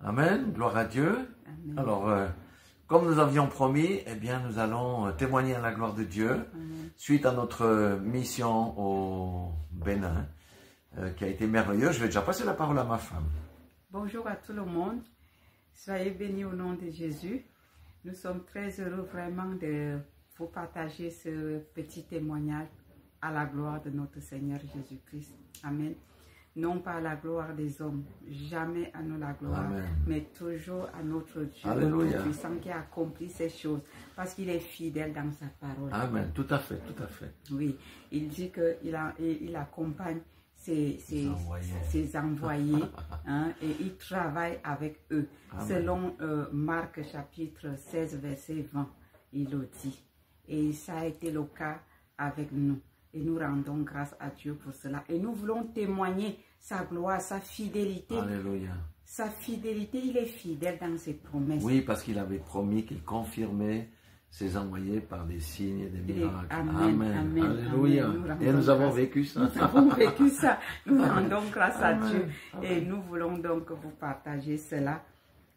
Amen, gloire à Dieu. Amen. Alors, comme nous avions promis, eh bien, nous allons témoigner à la gloire de Dieu suite à notre mission au Bénin, qui a été merveilleuse. Je vais déjà passer la parole à ma femme. Bonjour à tout le monde. Soyez bénis au nom de Jésus. Nous sommes très heureux vraiment de vous partager ce petit témoignage à la gloire de notre Seigneur Jésus-Christ. Amen. Non pas à la gloire des hommes, jamais à nous la gloire, Amen. mais toujours à notre Dieu Alléluia. Tout-Puissant qui a accompli ces choses, parce qu'il est fidèle dans sa parole. Amen, tout à fait, tout à fait. Oui, il dit qu'il accompagne ses envoyés hein, et il travaille avec eux. Amen. Selon Marc chapitre 16, verset 20, il le dit. Et ça a été le cas avec nous. Et nous rendons grâce à Dieu pour cela. Et nous voulons témoigner sa gloire, sa fidélité. Alléluia. Sa fidélité, il est fidèle dans ses promesses. Oui, parce qu'il avait promis qu'il confirmait ses envoyés par des signes et des miracles. Amen, amen, Alléluia. amen. Et nous avons vécu ça. Nous avons vécu ça. Nous rendons grâce à Amen. Dieu. Amen. Et nous voulons donc vous partager cela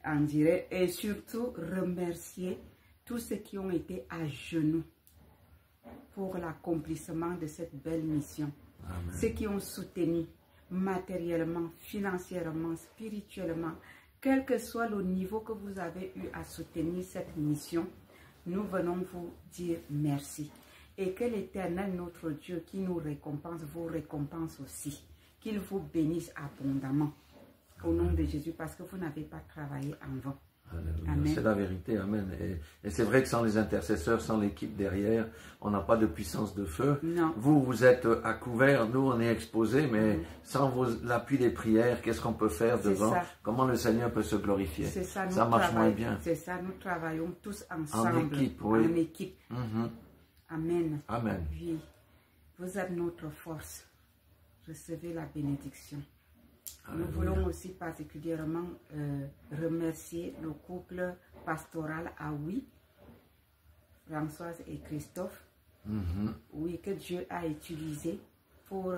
en direct. Et surtout remercier tous ceux qui ont été à genoux pour l'accomplissement de cette belle mission. Amen. Ceux qui ont soutenu matériellement, financièrement, spirituellement, quel que soit le niveau que vous avez eu à soutenir cette mission, nous venons vous dire merci. Et que l'Éternel, notre Dieu, qui nous récompense, vous récompense aussi. Qu'il vous bénisse abondamment. Au nom de Jésus, parce que vous n'avez pas travaillé en vain. C'est la vérité, amen. Et c'est vrai que sans les intercesseurs, sans l'équipe derrière, on n'a pas de puissance de feu. Non. Vous êtes à couvert, nous on est exposés, mais sans l'appui des prières, qu'est-ce qu'on peut faire devant? Ça. Comment le Seigneur peut se glorifier? C'est ça, ça marche moins bien. C'est ça, nous travaillons tous ensemble. En équipe, oui. En équipe. Amen. Amen. Oui. Vous êtes notre force. Recevez la bénédiction. Nous voulons aussi particulièrement remercier le couple pastoral Aoui, Françoise et Christophe, oui, que Dieu a utilisé pour,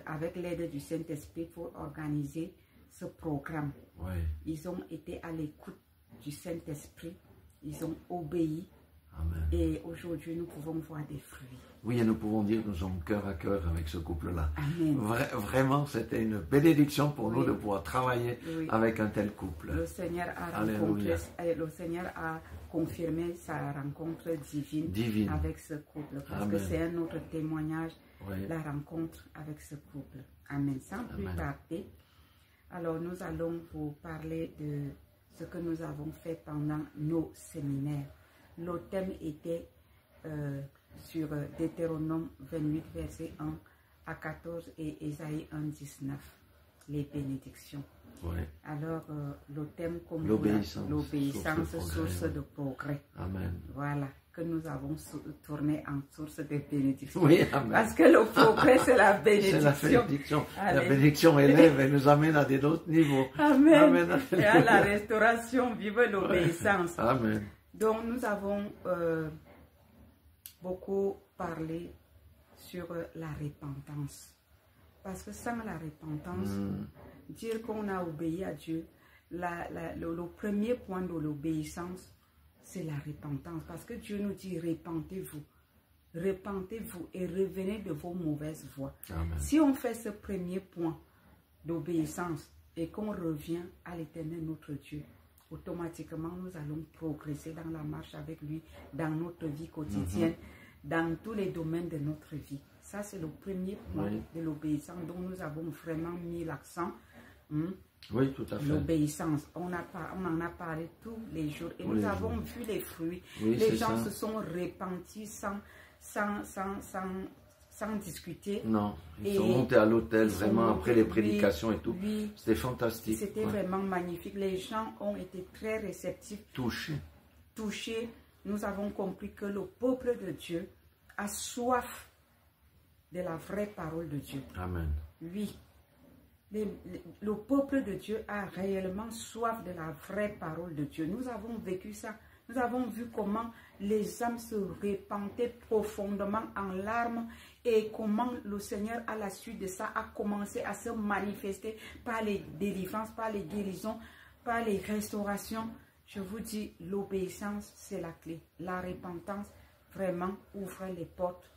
avec l'aide du Saint-Esprit pour organiser ce programme. Oui. Ils ont été à l'écoute du Saint-Esprit, ils ont obéi. Amen. Et aujourd'hui, nous pouvons voir des fruits. Oui, et nous pouvons dire que nous sommes cœur à cœur avec ce couple-là. Amen. Vraiment, c'était une bénédiction pour Oui. nous de pouvoir travailler avec un tel couple. Le Seigneur a le Seigneur a confirmé sa rencontre divine. Avec ce couple. Parce que c'est un autre témoignage, la rencontre avec ce couple. Amen. Sans plus tarder, alors nous allons vous parler de ce que nous avons fait pendant nos séminaires. Le thème était sur Deutéronome 28, verset 1 à 14 et Ésaïe 1, 19, les bénédictions. Oui. Alors, le thème comme l'obéissance, source de progrès. Amen. Voilà, que nous avons tourné en source de bénédiction. Oui, amen. Parce que le progrès, c'est la bénédiction. C'est la bénédiction. La bénédiction élève et nous amène à d'autres niveaux. Amen. Amen. Et à la restauration, vive l'obéissance. Amen. Donc, nous avons beaucoup parlé sur la repentance. Parce que sans la repentance, dire qu'on a obéi à Dieu, le premier point de l'obéissance, c'est la repentance. Parce que Dieu nous dit, repentez-vous. Repentez-vous et revenez de vos mauvaises voies. Amen. Si on fait ce premier point d'obéissance et qu'on revient à l'Éternel, notre Dieu, automatiquement, nous allons progresser dans la marche avec lui, dans notre vie quotidienne, dans tous les domaines de notre vie. Ça, c'est le premier point de l'obéissance dont nous avons vraiment mis l'accent. Oui, tout à fait. L'obéissance, on en a parlé tous les jours et nous avons vu les fruits. Oui, les gens se sont repentis sans discuter. Non, ils sont montés à l'hôtel vraiment après les prédications et tout. Oui, c'était fantastique. C'était vraiment magnifique. Les gens ont été très réceptifs. Touchés. Nous avons compris que le peuple de Dieu a soif de la vraie parole de Dieu. Amen. Oui. Le peuple de Dieu a réellement soif de la vraie parole de Dieu. Nous avons vécu ça. Nous avons vu comment les âmes se rependaient profondément en larmes et comment le Seigneur, à la suite de ça, a commencé à se manifester par les délivrances, par les guérisons, par les restaurations, je vous dis, l'obéissance, c'est la clé. La repentance, vraiment, ouvre les portes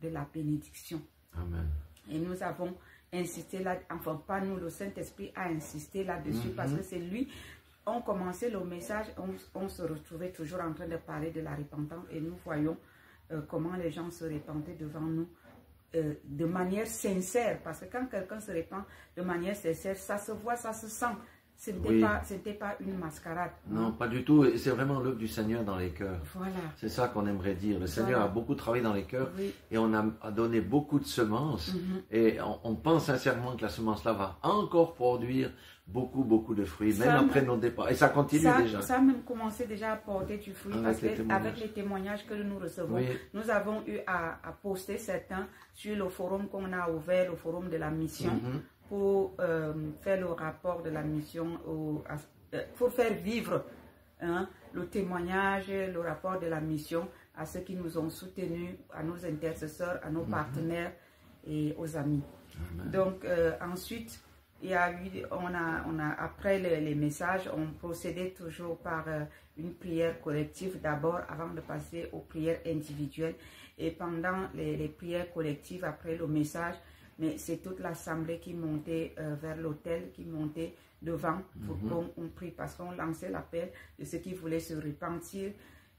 de la bénédiction. Amen. Et nous avons insisté là, enfin pas nous, le Saint-Esprit a insisté là-dessus parce que c'est lui. On commençait le message, on se retrouvait toujours en train de parler de la repentance et nous voyons comment les gens se repentent devant nous de manière sincère. Parce que quand quelqu'un se repent de manière sincère, ça se voit, ça se sent. Ce n'était pas une mascarade. Non, pas du tout. C'est vraiment l'œuvre du Seigneur dans les cœurs. Voilà. C'est ça qu'on aimerait dire. Le Seigneur a beaucoup travaillé dans les cœurs et on a donné beaucoup de semences. Et on pense sincèrement que la semence-là va encore produire beaucoup de fruits, même après nos départs. Et ça continue déjà. Ça a même commencé déjà à porter du fruit avec les témoignages que nous recevons. Nous avons eu à poster certains sur le forum qu'on a ouvert, le forum de la mission. Pour faire le rapport de la mission, pour faire vivre le témoignage, le rapport de la mission à ceux qui nous ont soutenus, à nos intercesseurs, à nos partenaires et aux amis. Amen. Donc ensuite, il y a eu, après les messages, on procédait toujours par une prière collective d'abord avant de passer aux prières individuelles. Et pendant les prières collectives, après le message, mais c'est toute l'assemblée qui montait vers l'autel, qui montait devant pour qu'on prie, parce qu'on lançait l'appel de ceux qui voulaient se repentir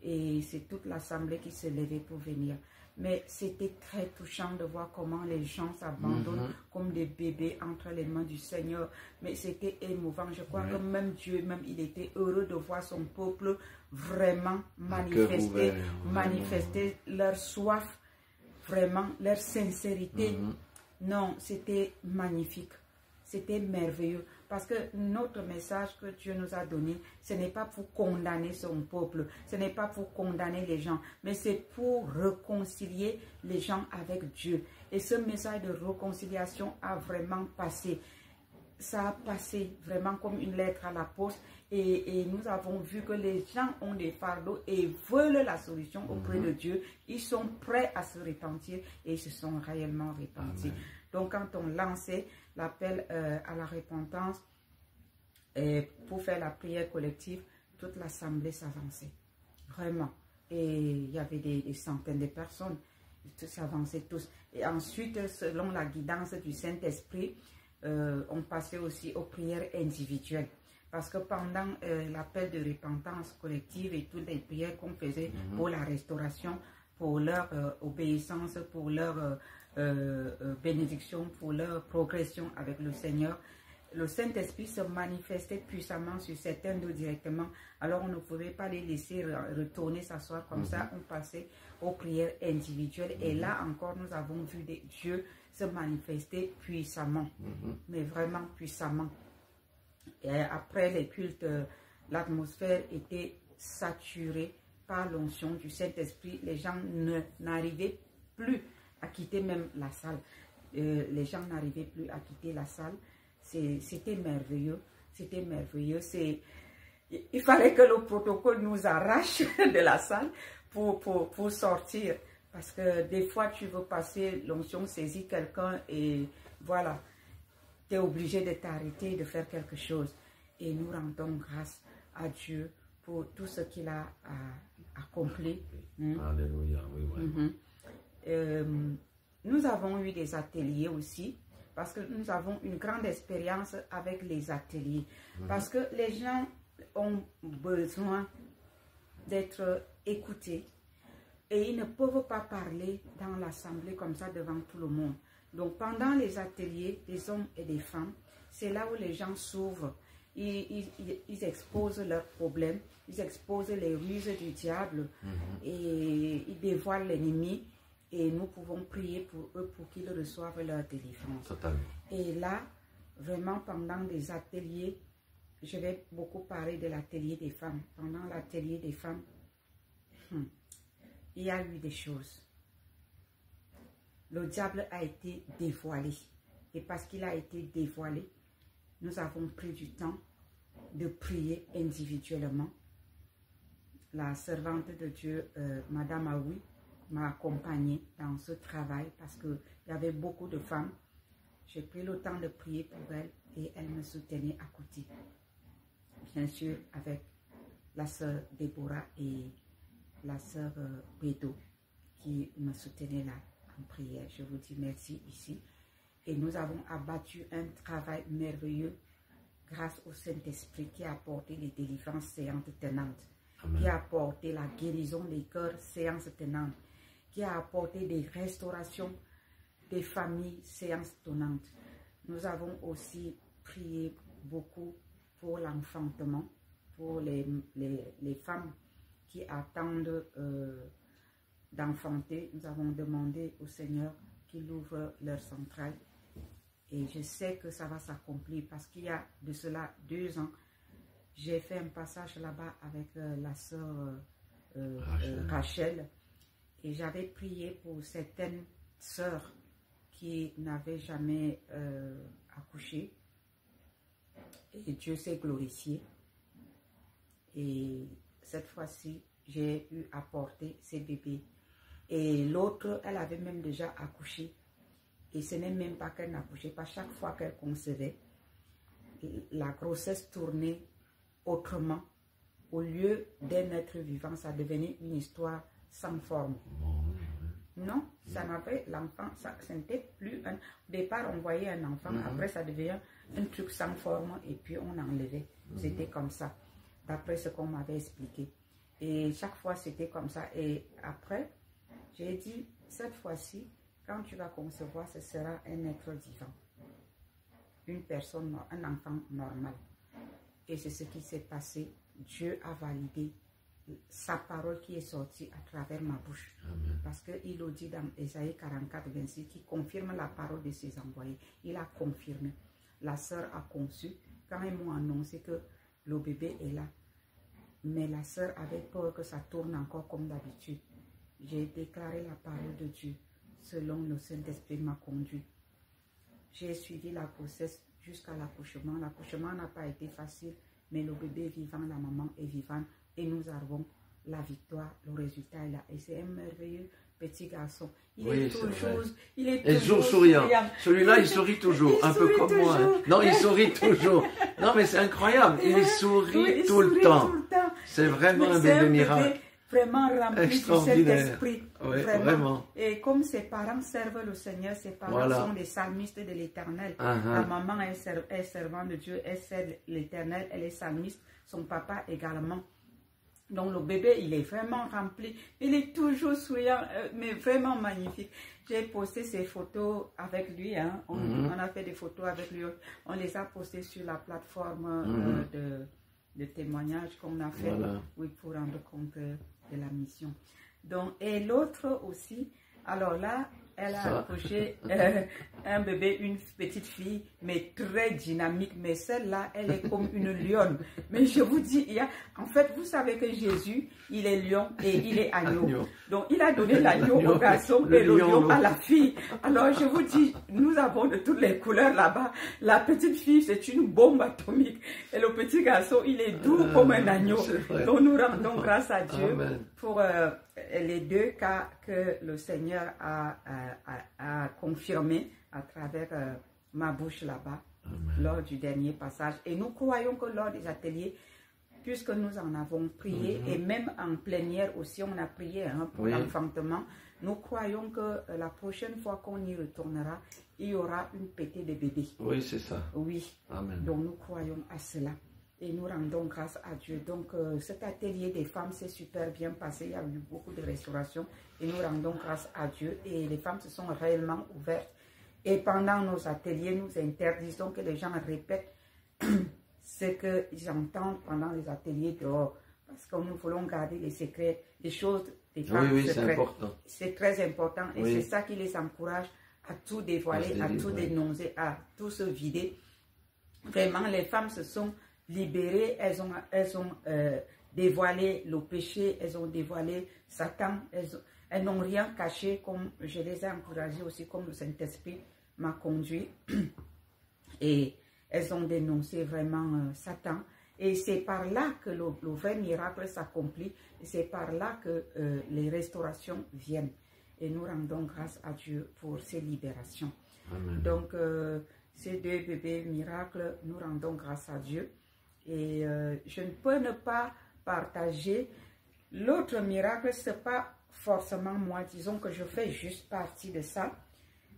et c'est toute l'assemblée qui se levait pour venir. Mais c'était très touchant de voir comment les gens s'abandonnent comme des bébés entre les mains du Seigneur. Mais c'était émouvant. Je crois que même Dieu, il était heureux de voir son peuple vraiment manifester leur soif, vraiment leur sincérité. Non, c'était magnifique, c'était merveilleux, parce que notre message que Dieu nous a donné, ce n'est pas pour condamner son peuple, ce n'est pas pour condamner les gens, mais c'est pour réconcilier les gens avec Dieu. Et ce message de réconciliation a vraiment passé. Ça a passé vraiment comme une lettre à la poste et nous avons vu que les gens ont des fardeaux et veulent la solution auprès de Dieu. Ils sont prêts à se repentir et ils se sont réellement repentis. Amen. Donc quand on lançait l'appel à la repentance pour faire la prière collective, toute l'assemblée s'avançait. Vraiment. Et il y avait des centaines de personnes. Ils s'avançaient tous. Et ensuite, selon la guidance du Saint-Esprit, on passait aussi aux prières individuelles. Parce que pendant l'appel de repentance collective et toutes les prières qu'on faisait pour la restauration, pour leur obéissance, pour leur bénédiction, pour leur progression avec le Seigneur, le Saint-Esprit se manifestait puissamment sur certains d'eux directement. Alors on ne pouvait pas les laisser retourner s'asseoir comme ça. On passait aux prières individuelles. Et là encore, nous avons vu Dieu se manifester puissamment. Mais vraiment puissamment. Et après les cultes, l'atmosphère était saturée par l'onction du Saint-Esprit. Les gens n'arrivaient plus à quitter même la salle. Les gens n'arrivaient plus à quitter la salle. C'était merveilleux. C'était merveilleux. Il fallait que le protocole nous arrache de la salle pour sortir. Parce que des fois, tu veux passer, l'onction saisit quelqu'un et voilà, tu es obligé de t'arrêter, de faire quelque chose. Et nous rendons grâce à Dieu pour tout ce qu'il a accompli. Alléluia, oui. Nous avons eu des ateliers aussi, parce que nous avons une grande expérience avec les ateliers. Parce que les gens ont besoin d'être écoutés et ils ne peuvent pas parler dans l'assemblée comme ça devant tout le monde. Donc pendant les ateliers des hommes et des femmes, c'est là où les gens s'ouvrent. Ils exposent leurs problèmes, ils exposent les ruses du diable et ils dévoilent l'ennemi. Et nous pouvons prier pour eux pour qu'ils reçoivent leur délivrance. Totalement. Et là, vraiment pendant les ateliers, je vais beaucoup parler de l'atelier des femmes. Pendant l'atelier des femmes, il y a eu des choses. Le diable a été dévoilé. Et parce qu'il a été dévoilé, nous avons pris du temps de prier individuellement. La servante de Dieu, Madame Aoui, m'a accompagnée dans ce travail parce qu'il y avait beaucoup de femmes. J'ai pris le temps de prier pour elle et elle me soutenait à côté. bien sûr avec la sœur Déborah et la sœur Bédo qui me soutenaient là en prière. Je vous dis merci ici. Et nous avons abattu un travail merveilleux grâce au Saint-Esprit qui a apporté les délivrances séantes tenantes, qui a apporté la guérison des cœurs séances tenantes, qui a apporté des restaurations des familles séances tenantes. Nous avons aussi prié beaucoup pour l'enfantement, pour les femmes qui attendent d'enfanter. Nous avons demandé au Seigneur qu'il ouvre leurs entrailles. Et je sais que ça va s'accomplir parce qu'il y a de cela 2 ans, j'ai fait un passage là-bas avec la sœur Rachel. Et j'avais prié pour certaines sœurs qui n'avaient jamais accouché. Et Dieu s'est glorifié. Et cette fois-ci, j'ai eu à porter ces bébés. Et l'autre, elle avait même déjà accouché. Et ce n'est même pas qu'elle n'accouchait pas. Chaque fois qu'elle concevait, la grossesse tournait autrement. Au lieu d'un être vivant, ça devenait une histoire sans forme. Non, ça n'avait l'enfant, ce n'était plus un... Au départ, on voyait un enfant, après ça devient un truc sans forme et puis on enlevait. C'était comme ça, d'après ce qu'on m'avait expliqué. Et chaque fois, c'était comme ça. Et après, j'ai dit, cette fois-ci, quand tu vas concevoir, ce sera un être vivant. Une personne, un enfant normal. Et c'est ce qui s'est passé. Dieu a validé sa parole qui est sortie à travers ma bouche. Amen. Parce qu'il le dit dans Ésaïe 44, 26, qui confirme la parole de ses envoyés. Il a confirmé. La sœur a conçu. Quand ils m'ont annoncé que le bébé est là, mais la sœur avait peur que ça tourne encore comme d'habitude. J'ai déclaré la parole de Dieu selon le Saint-Esprit m'a conduit. J'ai suivi la grossesse jusqu'à l'accouchement. L'accouchement n'a pas été facile, mais le bébé est vivant, la maman est vivante et nous avons la victoire. Le résultat est là. Et c'est un merveilleux petit garçon. Il est toujours souriant. Celui-là, il sourit toujours, un peu comme moi. Hein. Non, il sourit toujours. Non, mais c'est incroyable. Il sourit tout le temps. C'est vraiment un bébé miracle. Vraiment rempli du Saint-Esprit. Oui, vraiment. Et comme ses parents servent le Seigneur, ses parents sont des psalmistes de l'Éternel. La maman est servante de Dieu, elle sert l'Éternel, elle est psalmiste. Son papa également. Donc le bébé, il est vraiment rempli. Il est toujours souriant, mais vraiment magnifique. J'ai posté ces photos avec lui. Hein. On a fait des photos avec lui. On les a postées sur la plateforme de témoignages qu'on a fait pour rendre compte de la mission. Donc, et l'autre aussi, alors là, elle a accouché un bébé, une petite fille, mais très dynamique. Mais celle-là, elle est comme une lionne. Mais je vous dis, en fait, vous savez que Jésus, il est lion et il est agneau. Donc, il a donné l'agneau au garçon et le lion à la fille. Alors, je vous dis, nous avons de toutes les couleurs là-bas. La petite fille, c'est une bombe atomique. Et le petit garçon, il est doux comme un agneau. Donc, nous rendons grâce à Dieu pour les 2 cas que le Seigneur a confirmé à travers ma bouche là-bas lors du dernier passage. Et nous croyons que lors des ateliers, puisque nous en avons prié, et même en plénière aussi, on a prié pour l'enfantement, nous croyons que la prochaine fois qu'on y retournera, il y aura une pétée de bébés. Oui, c'est ça. Oui. Amen. Donc nous croyons à cela. Et nous rendons grâce à Dieu. Donc, cet atelier des femmes s'est super bien passé. Il y a eu beaucoup de restauration. Et nous rendons grâce à Dieu. Et les femmes se sont réellement ouvertes. Et pendant nos ateliers, nous interdisons que les gens répètent ce qu'ils entendent pendant les ateliers dehors. Parce que nous voulons garder les secrets, les choses des femmes. Oui, c'est important. C'est très important. Et c'est ça qui les encourage à tout dévoiler, à tout dénoncer, à tout se vider. Vraiment, les femmes se sont libérées, elles ont dévoilé le péché, elles ont dévoilé Satan, elles n'ont rien caché, comme je les ai encouragées aussi, comme le Saint-Esprit m'a conduit. Et elles ont dénoncé vraiment Satan. Et c'est par là que le vrai miracle s'accomplit. Et c'est par là que les restaurations viennent. Et nous rendons grâce à Dieu pour ces libérations. Amen. Donc, ces 2 bébés miracles, nous rendons grâce à Dieu. Et je ne peux ne pas partager. L'autre miracle, ce n'est pas forcément moi. Disons que je fais juste partie de ça.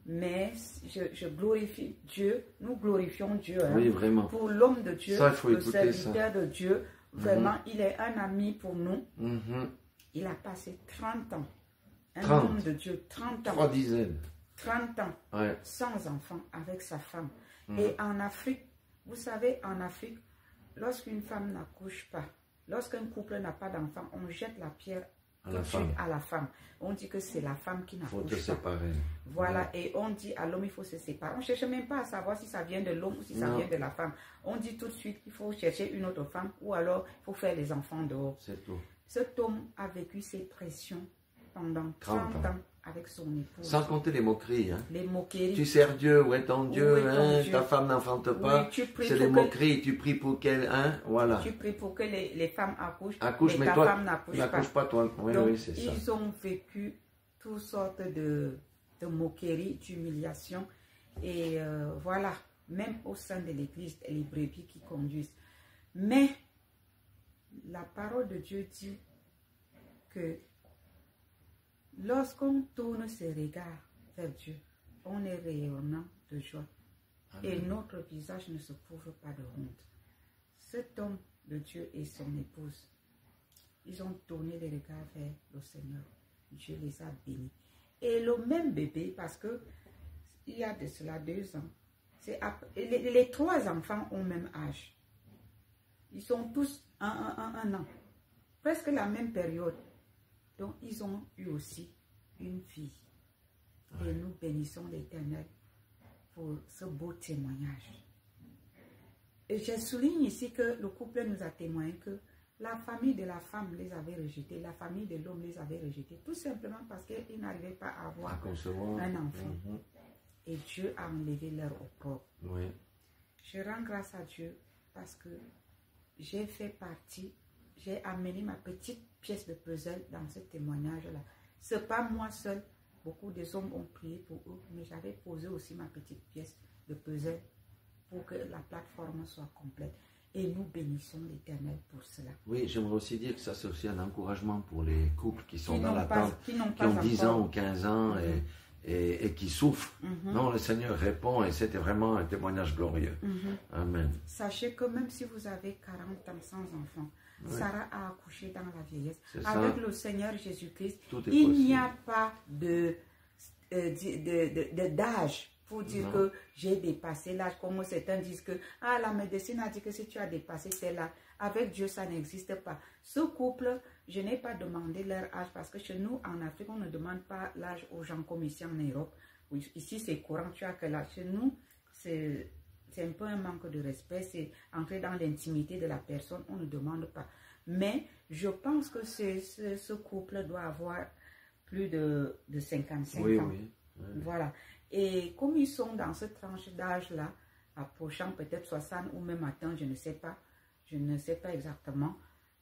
Mais je glorifie Dieu. Nous glorifions Dieu. Oui, vraiment. Pour l'homme de Dieu, ça, il faut le écouter serviteur de Dieu. Vraiment, il est un ami pour nous. Il a passé 30 ans. Un homme de Dieu, 30 ans. 3 dizaines. 30 ans, ouais. Sans enfant, avec sa femme. Et en Afrique, vous savez, en Afrique, lorsqu'une femme n'accouche pas, lorsqu'un couple n'a pas d'enfant, on jette la pierre à la femme. On dit que c'est la femme qui n'accouche pas. Il faut te séparer. Voilà, et on dit à l'homme, il faut se séparer. On ne cherche même pas à savoir si ça vient de l'homme ou si ça vient de la femme. On dit tout de suite qu'il faut chercher une autre femme ou alors il faut faire les enfants dehors. C'est tout. Cet homme a vécu ces pressions pendant 30 ans avec son épouse. Sans compter les moqueries. Hein. Les moqueries. Tu sers Dieu, où est ton Dieu, Dieu? Ta femme n'enfante pas. Oui, c'est les moqueries, tu pries pour qu'elle, voilà. Tu pries pour que les femmes accouchent, mais ta toi, femme n'accouche pas. Toi. Oui, donc, oui, c'est ça. Ils ont vécu toutes sortes de moqueries, d'humiliations. Et voilà, même au sein de l'église, les brebis qui conduisent. Mais la parole de Dieu dit que lorsqu'on tourne ses regards vers Dieu, on est rayonnant de joie. Amen. Et notre visage ne se couvre pas de honte. Cet homme de Dieu et son épouse, ils ont tourné les regards vers le Seigneur. Dieu les a bénis. Et le même bébé, parce que il y a de cela 2 ans, les 3 enfants ont le même âge. Ils sont tous un an. Presque la même période. Donc, ils ont eu aussi une fille. Et nous bénissons l'Éternel pour ce beau témoignage. Et je souligne ici que le couple nous a témoigné que la famille de la femme les avait rejetés, la famille de l'homme les avait rejetés, tout simplement parce qu'ils n'arrivaient pas à avoir un enfant. Et Dieu a enlevé leur opprobre. Oui. Je rends grâce à Dieu parce que j'ai fait partie, j'ai amené ma petite pièce de puzzle dans ce témoignage-là. Ce n'est pas moi seul. Beaucoup des hommes ont prié pour eux, mais j'avais posé aussi ma petite pièce de puzzle pour que la plateforme soit complète. Et nous bénissons l'Éternel pour cela. Oui, j'aimerais aussi dire que ça c'est aussi un encouragement pour les couples qui sont dans l'attente, qui ont 10 ans ou 15 ans et qui souffrent. Non, le Seigneur répond et c'était vraiment un témoignage glorieux. Amen. Sachez que même si vous avez 40 ans sans enfant, Sarah a accouché dans la vieillesse. Avec le Seigneur Jésus-Christ, il n'y a pas d'âge pour dire que j'ai dépassé l'âge. Comme certains disent que la médecine a dit que si tu as dépassé tel âge, avec Dieu, ça n'existe pas. Ce couple, je n'ai pas demandé leur âge parce que chez nous, en Afrique, on ne demande pas l'âge aux gens comme ici en Europe. Ici, c'est courant, tu as quel âge. Chez nous, c'est un peu un manque de respect, c'est entrer dans l'intimité de la personne, on ne demande pas. Mais je pense que ce couple doit avoir plus de 55 ans. Oui. Voilà. Et comme ils sont dans cette tranche d'âge-là, approchant peut-être 60 ou même atteint, je ne sais pas exactement.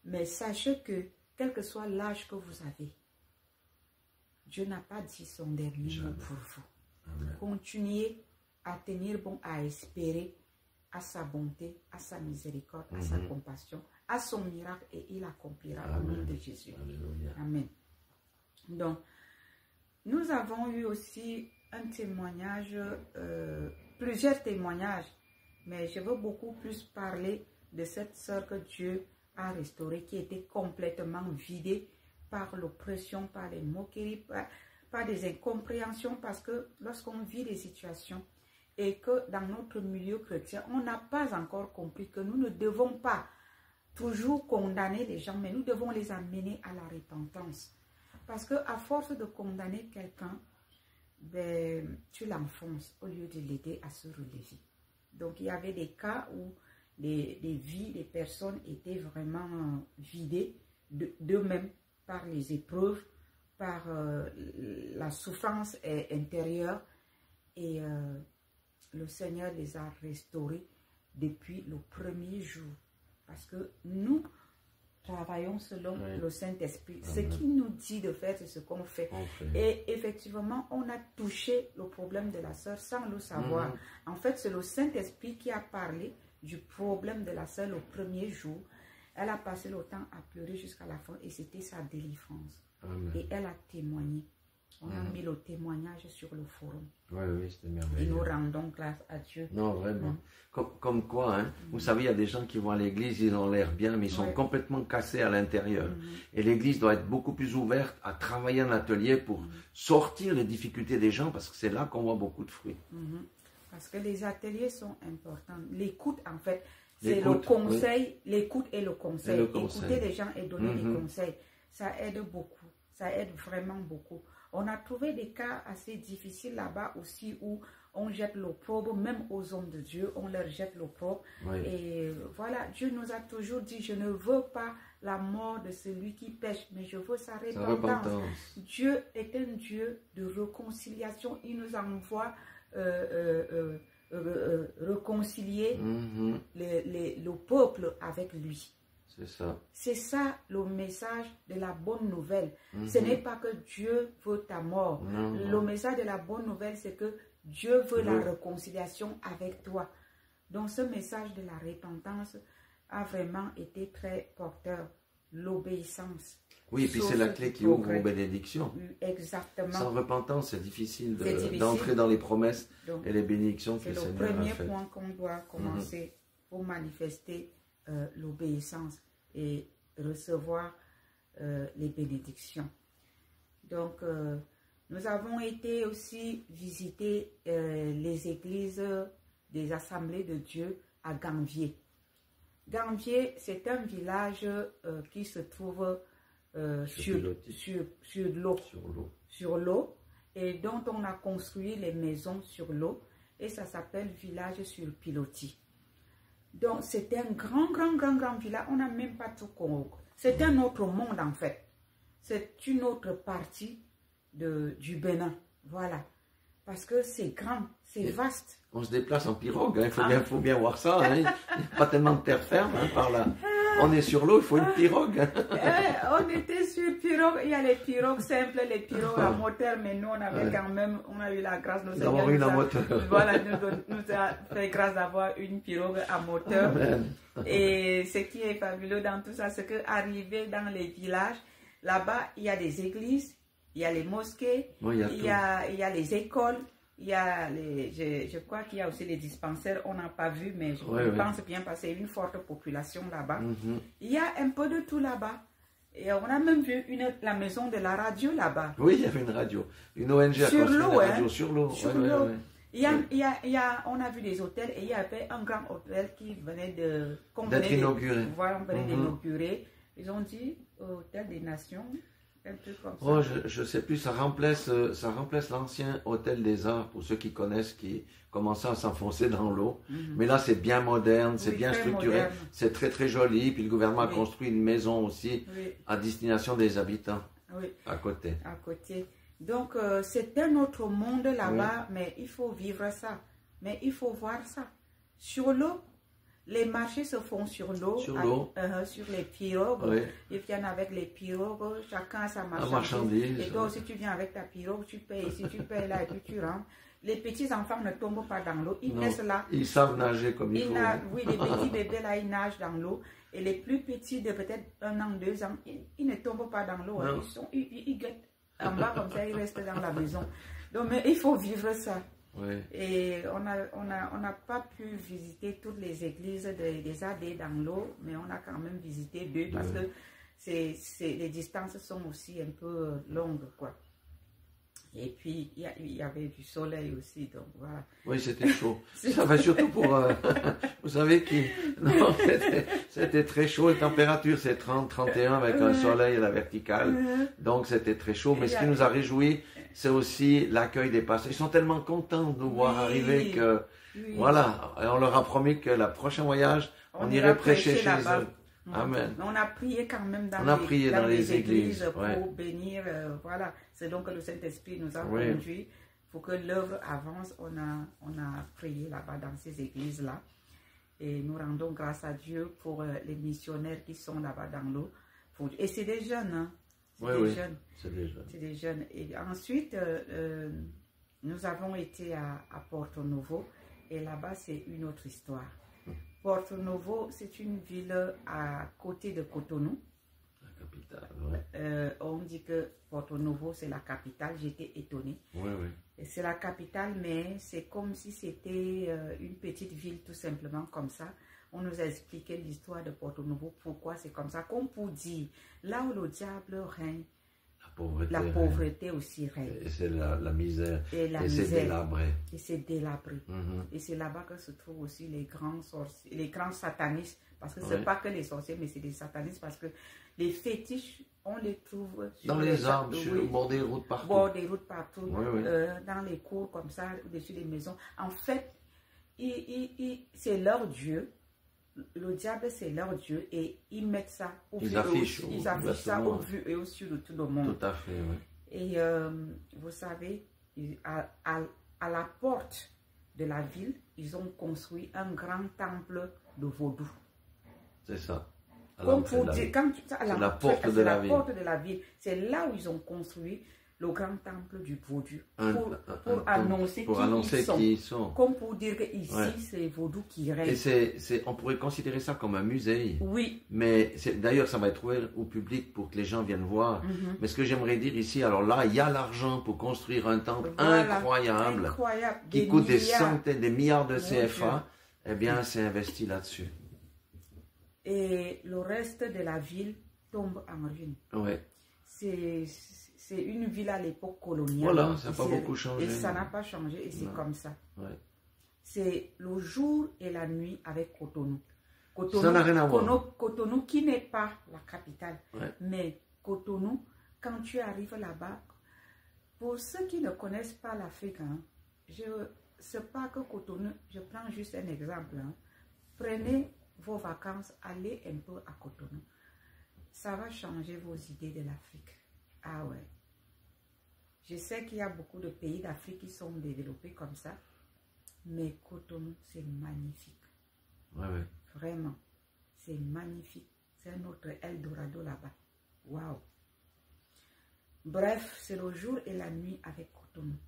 Mais sachez que, quel que soit l'âge que vous avez, Dieu n'a pas dit son dernier mot pour vous. Amen. Continuez à tenir bon, à espérer à sa bonté, à sa miséricorde, à sa compassion, à son miracle et il accomplira au nom de Jésus. Alléluia. Amen. Donc, nous avons eu aussi un témoignage, plusieurs témoignages, mais je veux beaucoup plus parler de cette sœur que Dieu a restaurée, qui était complètement vidée par l'oppression, par les moqueries, par des incompréhensions, parce que lorsqu'on vit des situations et que dans notre milieu chrétien, on n'a pas encore compris que nous ne devons pas toujours condamner les gens, mais nous devons les amener à la repentance. Parce qu'à force de condamner quelqu'un, ben, tu l'enfonces au lieu de l'aider à se relever. Donc, il y avait des cas où les vies des personnes étaient vraiment vidées d'eux-mêmes par les épreuves, par la souffrance intérieure. Et le Seigneur les a restaurés depuis le premier jour. Parce que nous travaillons selon le Saint-Esprit. Ce qu'il nous dit de faire, c'est ce qu'on fait. Et effectivement, on a touché le problème de la sœur sans le savoir. En fait, c'est le Saint-Esprit qui a parlé du problème de la sœur le premier jour. Elle a passé le temps à pleurer jusqu'à la fin et c'était sa délivrance. Amen. Et elle a témoigné. On a mis le témoignage sur le forum. Oui, c'était merveilleux. Et nous rendons grâce à Dieu. Non, vraiment. Comme quoi, hein, vous savez, il y a des gens qui vont à l'église, ils ont l'air bien, mais ils sont complètement cassés à l'intérieur. Et l'église doit être beaucoup plus ouverte à travailler en atelier pour sortir les difficultés des gens, parce que c'est là qu'on voit beaucoup de fruits. Parce que les ateliers sont importants. L'écoute, en fait, c'est le conseil, l'écoute et le conseil. Écouter les gens et donner des conseils, ça aide beaucoup. Ça aide vraiment beaucoup. On a trouvé des cas assez difficiles là-bas aussi où on jette l'opprobre, même aux hommes de Dieu, on leur jette l'opprobre. Et voilà, Dieu nous a toujours dit, je ne veux pas la mort de celui qui pêche, mais je veux sa repentance. Dieu est un Dieu de réconciliation. Il nous envoie réconcilier le peuple avec lui. C'est ça. C'est ça le message de la bonne nouvelle. Ce n'est pas que Dieu veut ta mort. Le message de la bonne nouvelle, c'est que Dieu veut la réconciliation avec toi. Donc ce message de la repentance a vraiment été très porteur. L'obéissance. Oui, et puis c'est la clé qui ouvre aux bénédictions. Exactement. Sans repentance, c'est difficile d'entrer dans les promesses et les bénédictions que le Seigneur a faites. C'est le premier point qu'on doit commencer pour manifester l'obéissance et recevoir les bénédictions. Donc, nous avons été aussi visiter les églises des Assemblées de Dieu à Gambier. Gambier, c'est un village qui se trouve sur l'eau et dont on a construit les maisons sur l'eau et ça s'appelle village sur pilotis. Donc c'était un grand village, on n'a même pas tout compris. C'est un autre monde en fait, c'est une autre partie du Bénin, voilà, parce que c'est grand, c'est vaste. On se déplace en pirogue, hein. Il faut bien voir ça, hein. Il n'y a pas tellement de terre ferme par là. On est sur l'eau, il faut une pirogue. On était sur pirogue, il y a les pirogues simples, les pirogues à moteur, mais nous on avait quand même, on a eu la grâce de Seigneur nous a fait grâce d'avoir une pirogue à moteur. Amen. Et ce qui est fabuleux dans tout ça, c'est qu'arriver dans les villages, là-bas il y a des églises, il y a les mosquées, il y a les écoles. Il y a je crois qu'il y a aussi les dispensaires, on n'a pas vu, mais je pense bien parce qu'il y a une forte population là-bas. Il y a un peu de tout là-bas. Et on a même vu la maison de la radio là-bas. Oui, il y avait une radio. Une ONG a construit une radio sur l'eau. On a vu des hôtels et il y avait un grand hôtel qui venait d'être inauguré. Voilà, on venait d'inaugurer. Ils ont dit hôtel des Nations. Je ne sais plus, ça remplace l'ancien hôtel des Arts, pour ceux qui connaissent, qui commençait à s'enfoncer dans l'eau. Mais là, c'est bien moderne, c'est bien structuré, c'est très joli. Puis le gouvernement a construit une maison aussi à destination des habitants à côté. Donc, c'est un autre monde là-bas, mais il faut vivre ça. Mais il faut voir ça. Sur l'eau, les marchés se font sur l'eau, sur les pirogues. Ils viennent avec les pirogues, chacun a sa marchandise. Et toi aussi, tu viens avec ta pirogue, tu payes ici, tu payes là, et puis tu rentres. Les petits-enfants ne tombent pas dans l'eau, ils naissent là. Ils savent nager comme il faut. Oui, les petits bébés là, ils nagent dans l'eau. Et les plus petits de peut-être 1 an, 2 ans, ils ne tombent pas dans l'eau. Ils guettent en bas comme ça, ils restent dans la maison. Donc, mais il faut vivre ça. Et on n'a pas pu visiter toutes les églises des AD dans l'eau, mais on a quand même visité 2 parce que les distances sont aussi un peu longues, quoi. Et puis, il y avait du soleil aussi, donc voilà. Oui, c'était chaud. Ça va surtout pour... vous savez c'était très chaud. La température, c'est 30, 31 avec un soleil à la verticale. Donc, c'était très chaud. Mais ce qui nous a réjouis, c'est aussi l'accueil des pasteurs. Ils sont tellement contents de nous voir arriver que... Voilà. Et on leur a promis que le prochain voyage, on irait prêcher chez eux. Amen. On a prié quand même dans les églises pour bénir. Voilà, c'est donc que le Saint-Esprit nous a conduits pour que l'œuvre avance. On a prié là-bas dans ces églises-là. Et nous rendons grâce à Dieu pour les missionnaires qui sont là-bas dans l'eau. Et c'est des jeunes, hein? C'est des jeunes. Et ensuite, nous avons été à Porto Novo. Et là-bas, c'est une autre histoire. Porto Novo, c'est une ville à côté de Cotonou. La capitale, oui. On dit que Porto Novo, c'est la capitale. J'étais étonnée. Oui, oui. C'est la capitale, mais c'est comme si c'était une petite ville, tout simplement comme ça. On nous a expliqué l'histoire de Porto Novo, pourquoi c'est comme ça. Comme pour dire, là où le diable règne, la pauvreté aussi règne. Et c'est la misère. Et c'est délabré. Et c'est délabré. Et c'est là-bas que se trouvent aussi les grands sorciers, les grands satanistes. Parce que ce n'est pas que les sorciers, mais c'est des satanistes. Parce que les fétiches, on les trouve dans les arbres, sur le bord des routes partout. Bord des routes partout, dans les cours comme ça, au-dessus des maisons. En fait, c'est leur Dieu. Le diable, c'est leur Dieu. Et ils mettent ça au vu. Ils affichent ça au vu et au su de tout le monde. Tout à fait, oui. Et vous savez, à la porte de la ville, ils ont construit un grand temple de vaudou. C'est ça. Comme pour dire, c'est la porte de la ville. C'est là où ils ont construit le grand temple du vaudou. Pour annoncer qui ils sont. Comme pour dire que ici, c'est vaudou qui règne. Et on pourrait considérer ça comme un musée. Oui. Mais d'ailleurs, ça va être ouvert au public pour que les gens viennent voir. Mais ce que j'aimerais dire ici, alors là, il y a l'argent pour construire un temple incroyable qui coûte des centaines, des milliards de CFA. Eh bien, c'est investi là-dessus. Et le reste de la ville tombe en ruine. Oui. C'est une ville à l'époque coloniale. Voilà, ça n'a pas beaucoup changé. Et ça n'a pas changé et c'est comme ça. Ouais. C'est le jour et la nuit avec Cotonou. Ça n'a rien à voir. Cotonou qui n'est pas la capitale. Mais Cotonou, quand tu arrives là-bas, pour ceux qui ne connaissent pas l'Afrique, c'est pas que Cotonou, je prends juste un exemple. Prenez vos vacances, allez un peu à Cotonou. Ça va changer vos idées de l'Afrique. Ah ouais. Je sais qu'il y a beaucoup de pays d'Afrique qui sont développés comme ça. Mais Cotonou, c'est magnifique. Ouais. Vraiment. C'est magnifique. C'est un autre Eldorado là-bas. Waouh. Bref, c'est le jour et la nuit avec Cotonou.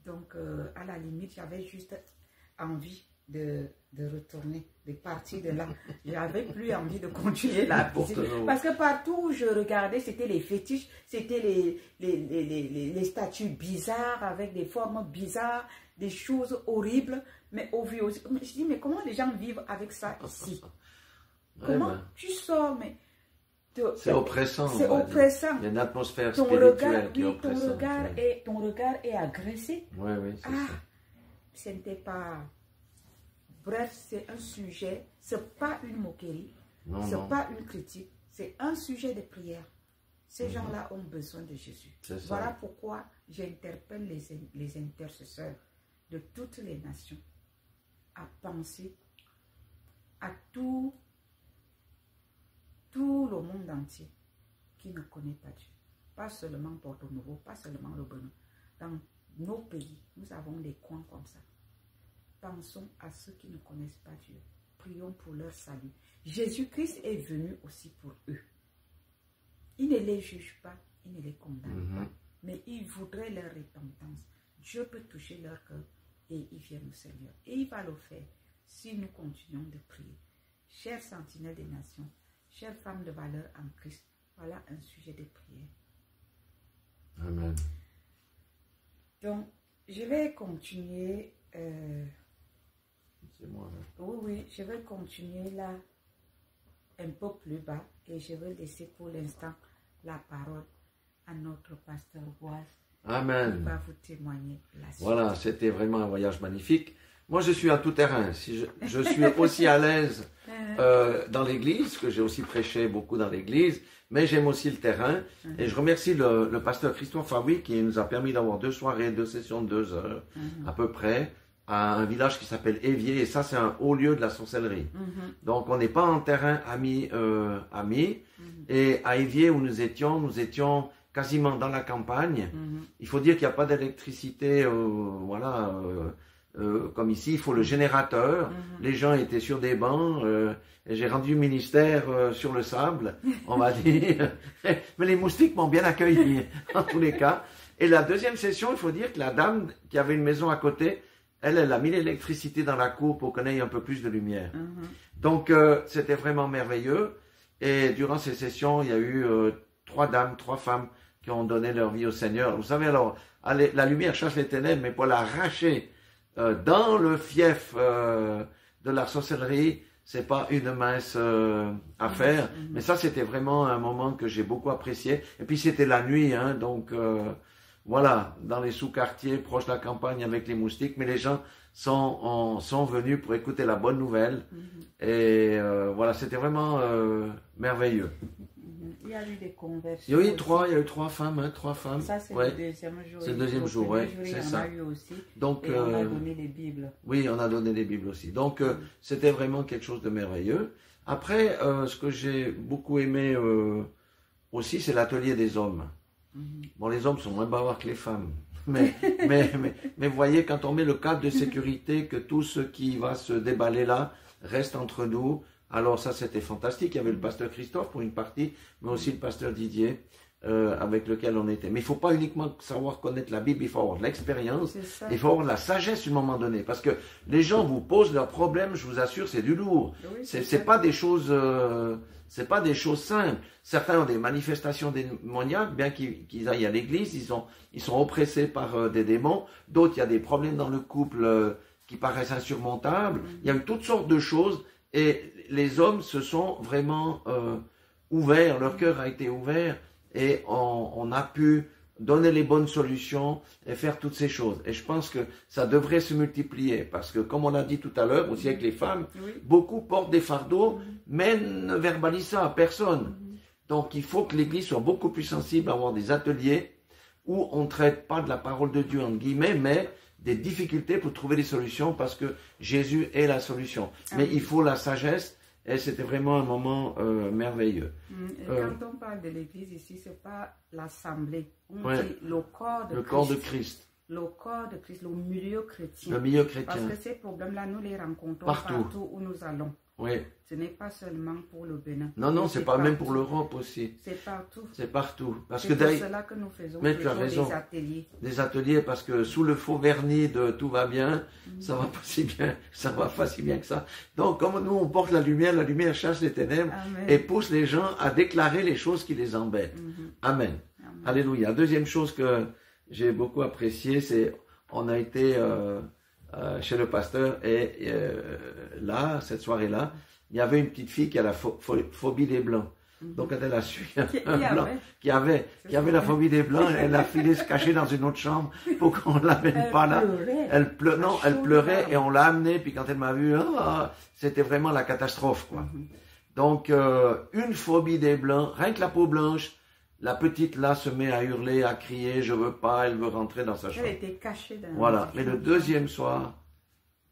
Donc, à la limite, j'avais juste envie de retourner, de partir de là. Je n'avais plus envie de continuer la visite. Parce que partout où je regardais, c'était les fétiches, c'était les statues bizarres, avec des formes bizarres, des choses horribles. Mais au vu aussi, je dis, mais comment les gens vivent avec ça ici? Comment tu sors, mais... C'est oppressant. C'est oppressant. Il y a une atmosphère spirituelle qui est oppressante. Ton regard est agressé. Oui, c'est ça. Ce n'était pas... Bref, c'est un sujet, c'est pas une moquerie, c'est pas une critique, c'est un sujet de prière. Ces gens-là ont besoin de Jésus. Voilà pourquoi j'interpelle les intercesseurs de toutes les nations à penser à tout le monde entier qui ne connaît pas Dieu. Pas seulement Porto Novo, pas seulement le Bénin. Dans nos pays, nous avons des coins comme ça. Pensons à ceux qui ne connaissent pas Dieu. Prions pour leur salut. Jésus-Christ est venu aussi pour eux. Il ne les juge pas, il ne les condamne pas, mais il voudrait leur repentance. Dieu peut toucher leur cœur et ils viennent au Seigneur. Et il va le faire si nous continuons de prier. Chers sentinelles des nations, chères femmes de valeur en Christ, voilà un sujet de prière. Amen. Donc, je vais continuer... Moi, oui, je vais continuer là un peu plus bas et je vais laisser pour l'instant la parole à notre pasteur Boaz. Amen. Qui va vous témoigner la suite. Voilà, c'était vraiment un voyage magnifique. Moi, je suis à tout terrain. Si je suis aussi à l'aise dans l'église, que j'ai aussi prêché beaucoup dans l'église, mais j'aime aussi le terrain. Et je remercie le pasteur Christophe Faoui qui nous a permis d'avoir 2 soirées, 2 sessions de 2 heures à peu près, à un village qui s'appelle Évier, et ça c'est un haut lieu de la sorcellerie. Donc on n'est pas en terrain ami. Et à Évier où nous étions quasiment dans la campagne. Il faut dire qu'il n'y a pas d'électricité, comme ici, il faut le générateur. Les gens étaient sur des bancs, et j'ai rendu ministère sur le sable, on va dire. Mais les moustiques m'ont bien accueilli, en tous les cas. Et la deuxième session, il faut dire que la dame qui avait une maison à côté, elle a mis l'électricité dans la cour pour qu'on ait un peu plus de lumière. Donc, c'était vraiment merveilleux. Et durant ces sessions, il y a eu 3 femmes qui ont donné leur vie au Seigneur. Vous savez, alors, la lumière chasse les ténèbres, mais pour l'arracher dans le fief de la sorcellerie, c'est pas une mince affaire. Mais ça, c'était vraiment un moment que j'ai beaucoup apprécié. Et puis, c'était la nuit, hein, donc voilà, dans les sous-quartiers, proches de la campagne avec les moustiques, mais les gens sont venus pour écouter la bonne nouvelle. Et voilà, c'était vraiment merveilleux. Il y a eu des conversions. Il y a eu 3 femmes, hein, 3 femmes. Ça, c'est ouais. le deuxième jour. C'est le deuxième jour, oui, c'est ça. Il y en a eu aussi. Donc, et on a donné des Bibles. Oui, on a donné des Bibles aussi. Donc, c'était vraiment quelque chose de merveilleux. Après, ce que j'ai beaucoup aimé aussi, c'est l'atelier des hommes. Bon, les hommes sont moins bavards que les femmes. Mais vous voyez, quand on met le cadre de sécurité, que tout ce qui va se déballer là reste entre nous, alors ça c'était fantastique. Il y avait le pasteur Christophe pour une partie, mais aussi le pasteur Didier, avec lequel on était. Mais il ne faut pas uniquement savoir connaître la Bible, il faut avoir de l'expérience, il faut avoir de la sagesse à un moment donné. Parce que les gens vous posent leurs problèmes, je vous assure, c'est du lourd. Oui, c'est pas des choses... c'est pas des choses simples. Certains ont des manifestations démoniaques, bien qu'ils aillent à l'église, ils sont oppressés par des démons. D'autres, il y a des problèmes dans le couple qui paraissent insurmontables. Il y a eu toutes sortes de choses et les hommes se sont vraiment ouverts, leur cœur a été ouvert et on a pu donner les bonnes solutions et faire toutes ces choses. Et je pense que ça devrait se multiplier parce que, comme on a dit tout à l'heure, aussi avec les femmes, beaucoup portent des fardeaux, mais ne verbalisent ça à personne. Donc, il faut que l'Église soit beaucoup plus sensible à avoir des ateliers où on ne traite pas de la parole de Dieu, entre guillemets, mais des difficultés pour trouver des solutions parce que Jésus est la solution. Mais il faut la sagesse. Et c'était vraiment un moment merveilleux. Et quand on parle de l'Église ici, ce n'est pas l'assemblée. On dit le corps de Christ. Le corps de Christ, le milieu chrétien. Le milieu chrétien. Parce que ces problèmes-là, nous les rencontrons partout où nous allons. Oui. Ce n'est pas seulement pour le Bénin. Non, c'est pas même pour l'Europe aussi. C'est partout. C'est partout. C'est pour cela que nous faisons des ateliers. Des ateliers parce que sous le faux vernis de tout va bien, ça va pas si bien, ça va pas si bien que ça. Donc comme nous on porte la lumière chasse les ténèbres et pousse les gens à déclarer les choses qui les embêtent. Amen. Alléluia. Deuxième chose que j'ai beaucoup appréciée, c'est on a été chez le pasteur et là, cette soirée-là, il y avait une petite fille qui a la phobie des blancs. Donc quand elle a su qui avait la phobie des blancs, elle a filé se cacher dans une autre chambre pour qu'on ne l'amène pas là. Elle pleurait et on l'a amenée. Puis quand elle m'a vu, c'était vraiment la catastrophe, quoi. Donc une phobie des blancs, rien que la peau blanche. La petite là se met à hurler, à crier, je veux pas, elle veut rentrer dans sa chambre. Elle était cachée dans voilà. Mais le deuxième soir,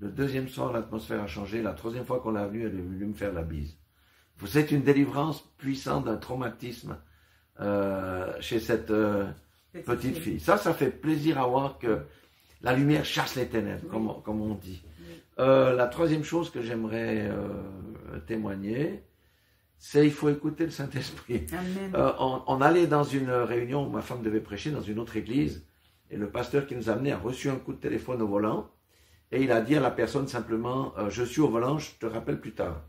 l'atmosphère a changé. La troisième fois qu'on l'a vue, elle est venue me faire la bise. C'est une délivrance puissante d'un traumatisme chez cette petite fille. Ça fait plaisir à voir que la lumière chasse les ténèbres, comme on dit. La troisième chose que j'aimerais témoigner, c'est il faut écouter le Saint-Esprit. On allait dans une réunion où ma femme devait prêcher dans une autre église et le pasteur qui nous a amenés a reçu un coup de téléphone au volant et il a dit à la personne simplement je suis au volant, je te rappelle plus tard.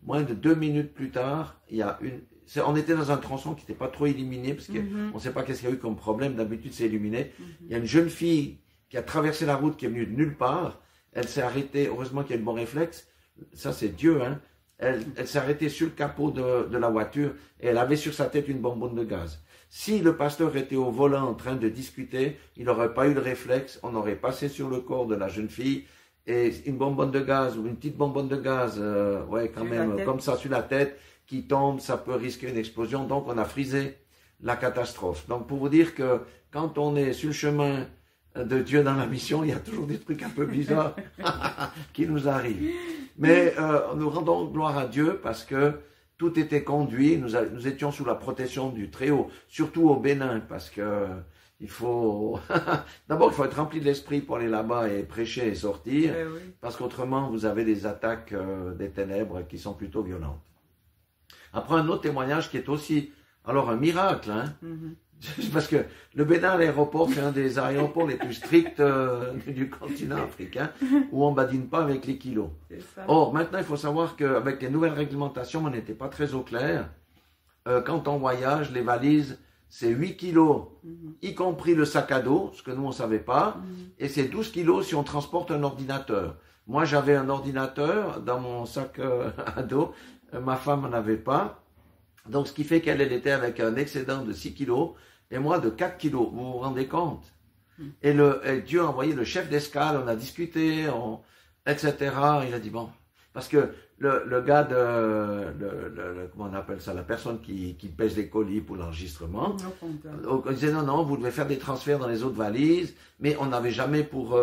Moins de 2 minutes plus tard, on était dans un tronçon qui n'était pas trop illuminé parce qu'on ne sait pas qu'est-ce qu'il y a eu comme problème, d'habitude c'est illuminé. Il y a une jeune fille qui a traversé la route qui est venue de nulle part, elle s'est arrêtée, heureusement qu'il y a le bon réflexe, ça c'est Dieu, hein. Elle s'est arrêtée sur le capot de la voiture et elle avait sur sa tête une bonbonne de gaz. Si le pasteur était au volant en train de discuter, il n'aurait pas eu le réflexe, on aurait passé sur le corps de la jeune fille et une bonbonne de gaz ou une petite bonbonne de gaz, quand même, comme ça sur la tête, qui tombe, ça peut risquer une explosion. Donc on a frisé la catastrophe. Donc pour vous dire que quand on est sur le chemin de Dieu dans la mission, il y a toujours des trucs un peu bizarres qui nous arrivent. Mais nous rendons gloire à Dieu parce que tout était conduit, nous étions sous la protection du Très-Haut, surtout au Bénin, parce que il faut d'abord il faut être rempli de l'esprit pour aller là-bas et prêcher et sortir, parce qu'autrement vous avez des attaques des ténèbres qui sont plutôt violentes. Après un autre témoignage qui est aussi alors un miracle, hein. Parce que le Bénin, l'aéroport, c'est un des aéroports les plus stricts du continent africain, où on ne badine pas avec les kilos. Or, maintenant, il faut savoir qu'avec les nouvelles réglementations, on n'était pas très au clair. Quand on voyage, les valises, c'est 8 kilos, y compris le sac à dos, ce que nous, on ne savait pas, et c'est 12 kilos si on transporte un ordinateur. Moi, j'avais un ordinateur dans mon sac à dos, ma femme n'en avait pas, donc ce qui fait qu'elle était avec un excédent de 6 kilos, et moi de 4 kilos, vous vous rendez compte? Et Dieu a envoyé le chef d'escale, on a discuté, etc. Il a dit, bon, parce que le gars comment on appelle ça, la personne qui pèse les colis pour l'enregistrement, il disait, non, vous devez faire des transferts dans les autres valises, mais on n'avait jamais pour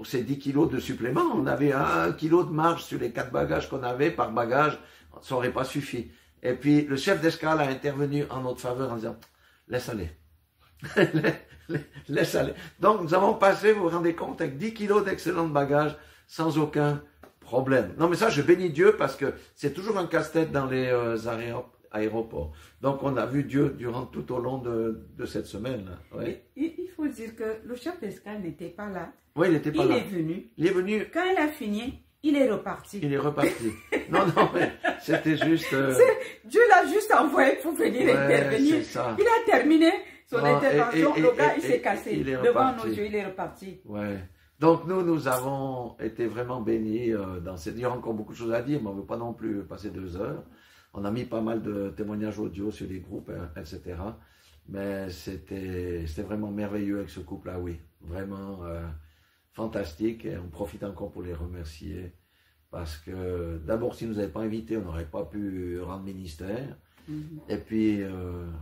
ces 10 kilos de supplément, on avait 1 kilo de marge sur les 4 bagages qu'on avait par bagage, ça n'aurait pas suffi. Et puis, le chef d'escale a intervenu en notre faveur en disant, laisse aller. Laisse aller. Donc, nous avons passé, vous vous rendez compte, avec 10 kilos d'excellents bagages, sans aucun problème. Non, mais ça, je bénis Dieu parce que c'est toujours un casse-tête dans les aéroports. Donc, on a vu Dieu durant tout au long de cette semaine. Oui. Il faut dire que le chef d'escale n'était pas là. Oui, il n'était pas là. Il est venu. Il est venu. Quand il a fini, il est reparti. Il est reparti. Non, mais c'était juste... Dieu l'a juste envoyé pour venir intervenir. Ça. Il a terminé son intervention. Le gars, il s'est cassé. Devant nos yeux, il est reparti. Ouais. Donc nous avons été vraiment bénis dans cette... Il y a encore beaucoup de choses à dire, mais on ne veut pas non plus passer 2 heures. On a mis pas mal de témoignages audio sur les groupes, etc. Mais c'était vraiment merveilleux avec ce couple-là, oui. Vraiment fantastique. Et on profite encore pour les remercier. Parce que d'abord, s'ils ne nous avaient pas invités, on n'aurait pas pu rendre ministère. Et puis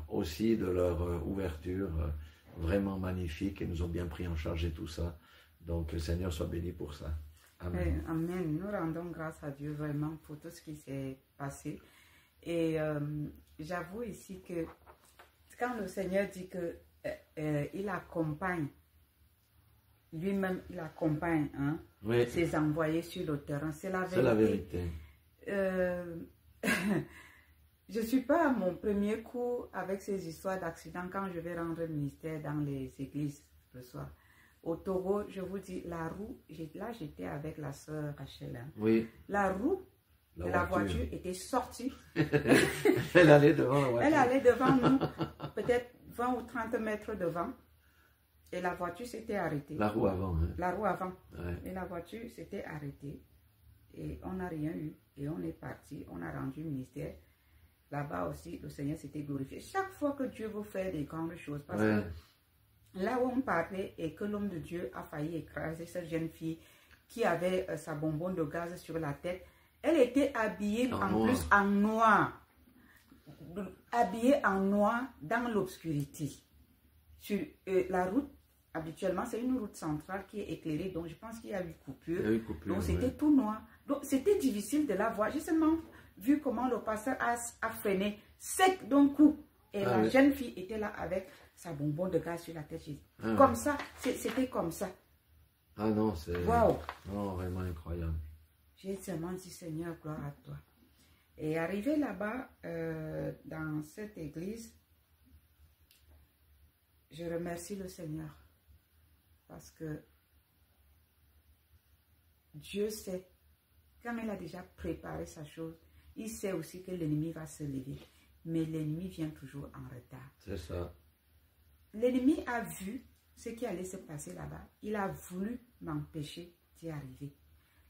aussi de leur ouverture vraiment magnifique. Et nous ont bien pris en charge et tout ça. Donc, le Seigneur soit béni pour ça. Amen. Amen. Nous rendons grâce à Dieu vraiment pour tout ce qui s'est passé. Et j'avoue ici que quand le Seigneur dit que il accompagne, lui-même, il accompagne ses envoyés sur le terrain, c'est la vérité. C'est la vérité. Je ne suis pas à mon premier coup avec ces histoires d'accidents quand je vais rendre ministère dans les églises le soir. Au Togo, je vous dis, la roue, là j'étais avec la sœur Rachel. Oui. La roue de la voiture était sortie. Elle allait devant la voiture. Elle allait devant nous, peut-être 20 ou 30 mètres devant. Et la voiture s'était arrêtée. La roue avant. Hein. La roue avant. Ouais. Et la voiture s'était arrêtée. Et on n'a rien eu. Et on est parti. On a rendu ministère. Là-bas aussi, le Seigneur s'était glorifié. Chaque fois que Dieu veut faire des grandes choses, parce que là où on parlait et que l'homme de Dieu a failli écraser cette jeune fille qui avait sa bonbonne de gaz sur la tête, elle était habillée en plus en noir. Habillée en noir dans l'obscurité. Sur la route, habituellement, c'est une route centrale qui est éclairée, donc je pense qu'il y a eu coupure. Donc c'était tout noir. Donc c'était difficile de la voir. J'ai seulement vu comment le pasteur a freiné sec d'un coup. Et la jeune fille était là avec sa bonbonne de gaz sur la tête. Comme ça, c'était comme ça. Ah non, c'est vraiment incroyable. J'ai seulement dit, Seigneur, gloire à toi. Et arrivé là-bas, dans cette église, je remercie le Seigneur. Parce que Dieu sait, quand il a déjà préparé sa chose, il sait aussi que l'ennemi va se lever. Mais l'ennemi vient toujours en retard. C'est ça. L'ennemi a vu ce qui allait se passer là-bas. Il a voulu m'empêcher d'y arriver.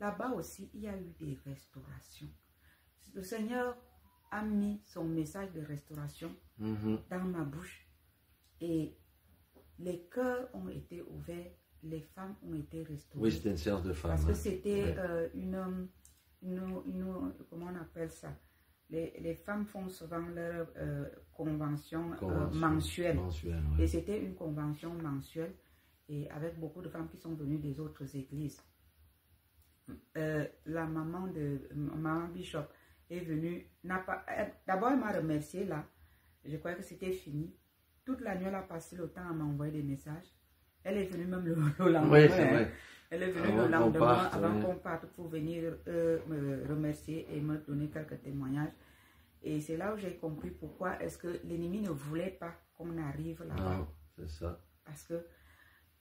Là-bas aussi, il y a eu des restaurations. Le Seigneur a mis son message de restauration dans ma bouche. Et les cœurs ont été ouverts. Les femmes ont été restaurées. Oui, c'était une séance de femmes. Parce que c'était comment on appelle ça? Les femmes font souvent leur convention mensuelle. Et c'était une convention mensuelle et avec beaucoup de femmes qui sont venues des autres églises. La maman de Maman Bishop est venue. D'abord, elle m'a remercié là. Je croyais que c'était fini. Toute la nuit, elle a passé le temps à m'envoyer des messages. Elle est venue même le lendemain. Oui, c'est vrai. Elle est venue le lendemain avant qu'on parte pour venir me remercier et me donner quelques témoignages. Et c'est là où j'ai compris pourquoi est-ce que l'ennemi ne voulait pas qu'on arrive là-bas. Non, c'est ça. Parce que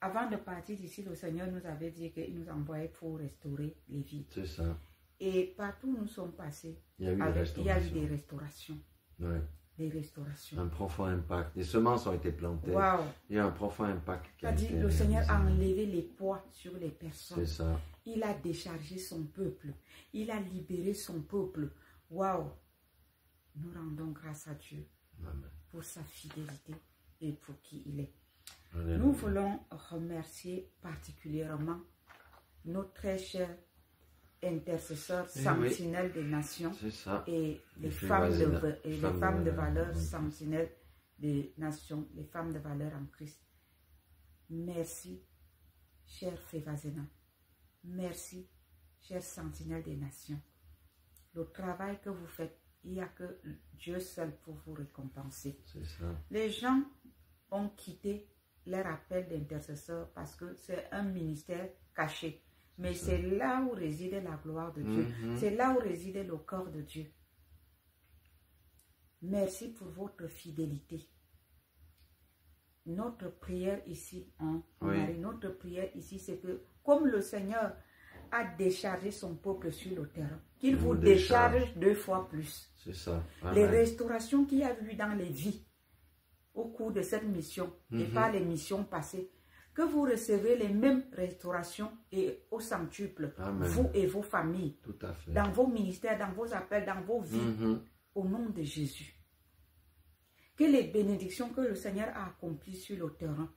avant de partir d'ici, le Seigneur nous avait dit qu'il nous envoyait pour restaurer les vies. C'est ça. Et partout où nous sommes passés, il y a eu des restaurations. Ouais. Des restaurations. Un profond impact. Des semences ont été plantées. Wow. Il y a un profond impact. Le Seigneur a enlevé les poids sur les personnes. C'est ça. Il a déchargé son peuple. Il a libéré son peuple. Waouh! Nous rendons grâce à Dieu pour sa fidélité et pour qui il est. Alléluia. Nous voulons remercier particulièrement notre très cher intercesseur, sentinelle des nations et les femmes de valeur, sentinelles des nations, les femmes de valeur en Christ. Merci, chère Fevazena. Merci, chère sentinelle des nations. Le travail que vous faites, il n'y a que Dieu seul pour vous récompenser. Les gens ont quitté leur appel d'intercesseur parce que c'est un ministère caché. Mais c'est là où réside la gloire de Dieu. C'est là où réside le corps de Dieu. Merci pour votre fidélité. Notre prière ici, notre prière ici, c'est que comme le Seigneur a déchargé son peuple sur le terrain, qu'il vous décharge 2 fois plus. C'est ça. Les restaurations qu'il y a eu dans les vies au cours de cette mission et pas les missions passées, que vous recevez les mêmes restaurations et au centuple, vous et vos familles, tout à fait. Dans vos ministères, dans vos appels, dans vos vies, au nom de Jésus. Que les bénédictions que le Seigneur a accomplies sur le terrain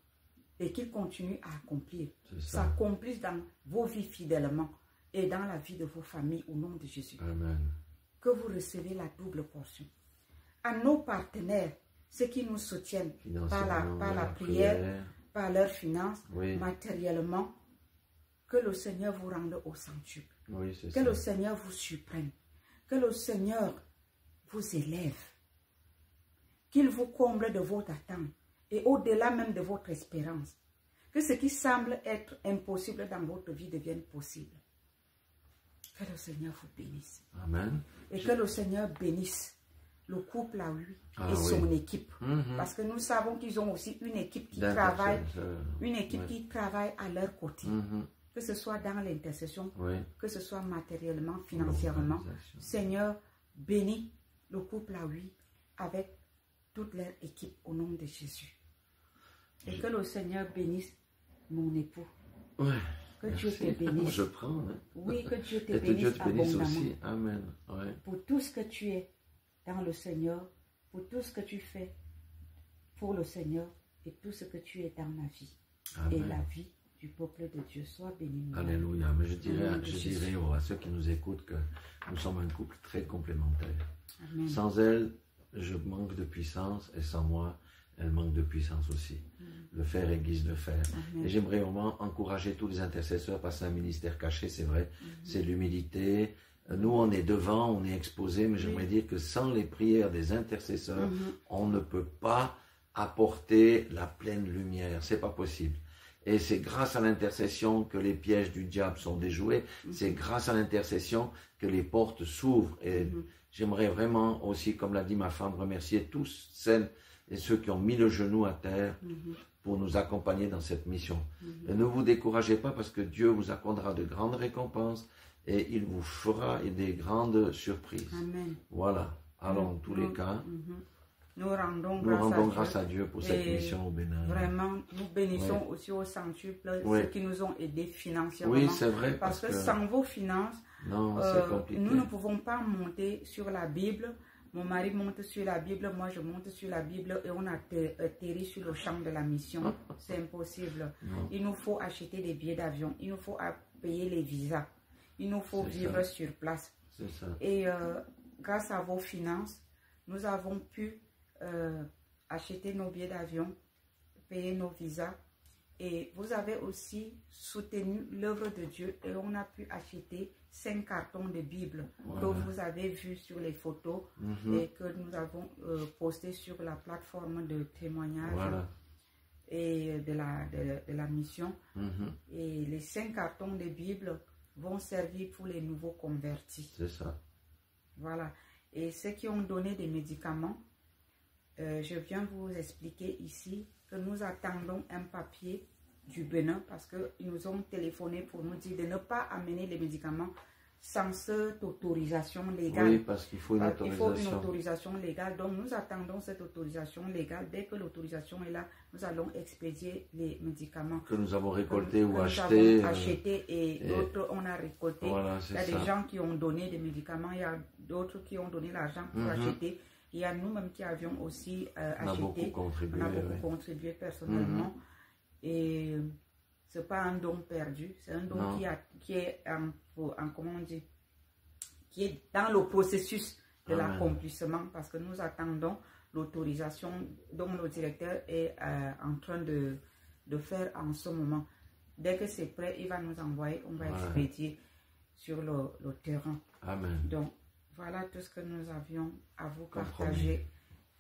et qu'il continue à accomplir, s'accomplissent dans vos vies fidèlement et dans la vie de vos familles au nom de Jésus. Amen. Que vous recevez la double portion. À nos partenaires, ceux qui nous soutiennent par la prière, par leurs finances, matériellement, que le Seigneur vous rende au centuple. Que le Seigneur vous supprime. Que le Seigneur vous élève. Qu'il vous comble de votre attente et au-delà même de votre espérance. Que ce qui semble être impossible dans votre vie devienne possible. Que le Seigneur vous bénisse. Amen. Et que le Seigneur bénisse le couple à lui et son équipe. Parce que nous savons qu'ils ont aussi une équipe qui travaille, qui travaille à leur côté. Que ce soit dans l'intercession, que ce soit matériellement, financièrement. Seigneur, bénis le couple à lui avec toute leur équipe au nom de Jésus. Et que le Seigneur bénisse mon époux. Que Dieu te bénisse. Je prends. Oui, que Dieu te bénisse abondamment. Aussi. Amen. Pour tout ce que tu es dans le Seigneur, pour tout ce que tu fais pour le Seigneur et tout ce que tu es dans ma vie. Amen. Et la vie du peuple de Dieu. Sois béni. Alléluia. Mais je dirais à ceux qui nous écoutent que nous sommes un couple très complémentaire. Amen. Sans elle, je manque de puissance et sans moi, elle manque de puissance aussi. Le faire aiguise le faire. Et j'aimerais vraiment encourager tous les intercesseurs parce que c'est un ministère caché, c'est vrai. C'est l'humilité. Nous, on est devant, on est exposé, mais j'aimerais dire que sans les prières des intercesseurs, on ne peut pas apporter la pleine lumière. C'est pas possible. Et c'est grâce à l'intercession que les pièges du diable sont déjoués. C'est grâce à l'intercession que les portes s'ouvrent. Et j'aimerais vraiment aussi, comme l'a dit ma femme, remercier tous celles et ceux qui ont mis le genou à terre pour nous accompagner dans cette mission. Et ne vous découragez pas parce que Dieu vous accordera de grandes récompenses et il vous fera des grandes surprises. Amen. Voilà. Alors, en tous les cas, nous rendons grâce à Dieu pour cette mission au Bénin. Vraiment, nous bénissons aussi au centuple ceux qui nous ont aidés financièrement. Oui, c'est vrai. Parce que sans vos finances, nous ne pouvons pas monter sur la Bible. Mon mari monte sur la Bible, moi je monte sur la Bible et on atterrit sur le champ de la mission. C'est impossible. Il nous faut acheter des billets d'avion, il nous faut payer les visas, il nous faut vivre sur place. Ça. Et grâce à vos finances, nous avons pu acheter nos billets d'avion, payer nos visas. Et vous avez aussi soutenu l'œuvre de Dieu et on a pu acheter 5 cartons de Bible que vous avez vus sur les photos et que nous avons postés sur la plateforme de témoignage et de la mission. Et les 5 cartons de Bible vont servir pour les nouveaux convertis. C'est ça. Voilà. Et ceux qui ont donné des médicaments, je viens vous expliquer ici que nous attendons un papier du Bénin parce qu'ils nous ont téléphoné pour nous dire de ne pas amener les médicaments sans cette autorisation légale. Oui, parce qu'il faut une autorisation. Il faut une autorisation légale. Donc, nous attendons cette autorisation légale. Dès que l'autorisation est là, nous allons expédier les médicaments. Que nous avons récoltés ou achetés. Nous avons acheté et d'autres, on a récolté. Voilà, il y a des gens qui ont donné des médicaments. Il y a d'autres qui ont donné l'argent pour acheter. Il y a nous-mêmes qui avions aussi acheté. On a beaucoup contribué personnellement. Et ce n'est pas un don perdu. C'est un don qui est comment on dit, qui est dans le processus de l'accomplissement parce que nous attendons l'autorisation dont le directeur est en train de faire en ce moment. Dès que c'est prêt, il va nous envoyer, on va expédier sur le terrain. Amen. Donc, voilà tout ce que nous avions à vous partager.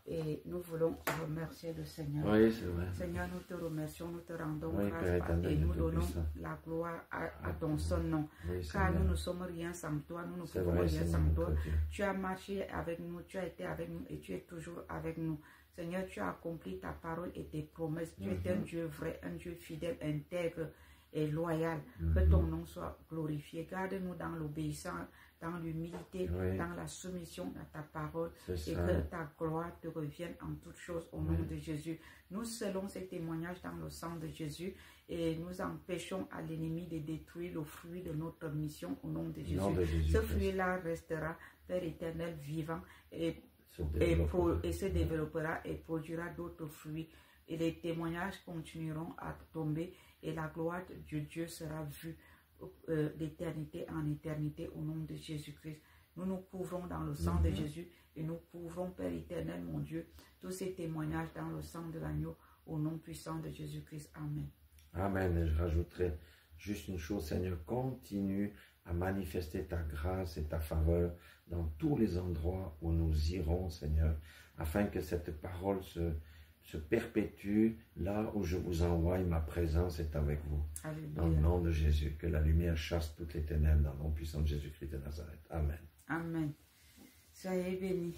Et nous voulons remercier le Seigneur. Oui, c'est vrai. Seigneur, nous te remercions, nous te rendons grâce et nous donnons la gloire à ton son nom. Oui, car nous ne sommes rien sans toi, nous ne pouvons rien sans toi. Tu as marché avec nous, tu as été avec nous et tu es toujours avec nous. Seigneur, tu as accompli ta parole et tes promesses. Tu es un Dieu vrai, un Dieu fidèle, intègre et loyal. Que ton nom soit glorifié. Garde-nous dans l'obéissance, dans l'humilité, dans la soumission à ta parole et que ta gloire te revienne en toutes choses au nom de Jésus. Nous scellons ces témoignages dans le sang de Jésus et nous empêchons à l'ennemi de détruire le fruit de notre mission au nom de Jésus. Ce fruit-là restera, Père éternel, vivant et se développera et produira d'autres fruits. Et les témoignages continueront à tomber et la gloire de Dieu sera vue d'éternité en éternité au nom de Jésus-Christ. Nous nous couvrons dans le sang de Jésus et nous couvrons, Père éternel, mon Dieu, tous ces témoignages dans le sang de l'agneau au nom puissant de Jésus-Christ. Amen. Amen. Et je rajouterai juste une chose, Seigneur, continue à manifester ta grâce et ta faveur dans tous les endroits où nous irons, Seigneur, afin que cette parole se perpétue là où je vous envoie, ma présence est avec vous. Alléluia. Dans le nom de Jésus, que la lumière chasse toutes les ténèbres dans le nom puissant de Jésus-Christ de Nazareth. Amen. Amen. Soyez bénis.